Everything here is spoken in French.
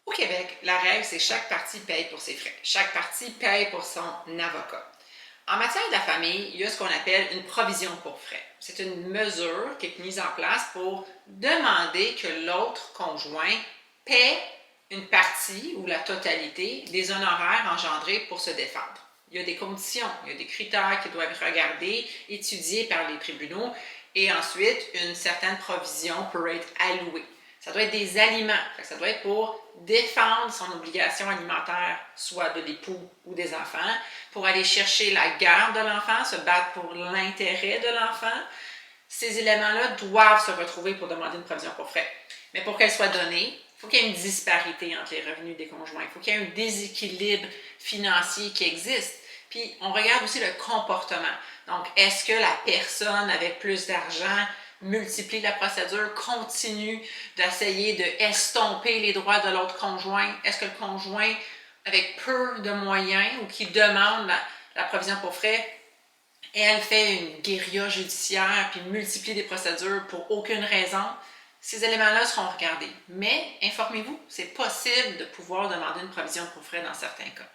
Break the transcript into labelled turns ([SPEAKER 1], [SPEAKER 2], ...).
[SPEAKER 1] Au Québec, la règle, c'est chaque partie paye pour ses frais. Chaque partie paye pour son avocat. En matière de la famille, il y a ce qu'on appelle une provision pour frais. C'est une mesure qui est mise en place pour demander que l'autre conjoint paie une partie ou la totalité des honoraires engendrés pour se défendre. Il y a des conditions, il y a des critères qui doivent être regardés, étudiés par les tribunaux et ensuite une certaine provision peut être allouée. Ça doit être des aliments, ça doit être pour défendre son obligation alimentaire, soit de l'époux ou des enfants, pour aller chercher la garde de l'enfant, se battre pour l'intérêt de l'enfant. Ces éléments-là doivent se retrouver pour demander une provision pour frais. Mais pour qu'elle soit donnée, il faut qu'il y ait une disparité entre les revenus des conjoints. Il faut qu'il y ait un déséquilibre financier qui existe. Puis, on regarde aussi le comportement. Donc, est-ce que la personne avec plus d'argent multiplie la procédure, continue d'essayer d'estomper les droits de l'autre conjoint? Est-ce que le conjoint avec peu de moyens ou qui demande la provision pour frais, elle fait une guérilla judiciaire puis multiplie des procédures pour aucune raison? Ces éléments-là seront regardés. Mais informez-vous, c'est possible de pouvoir demander une provision pour frais dans certains cas.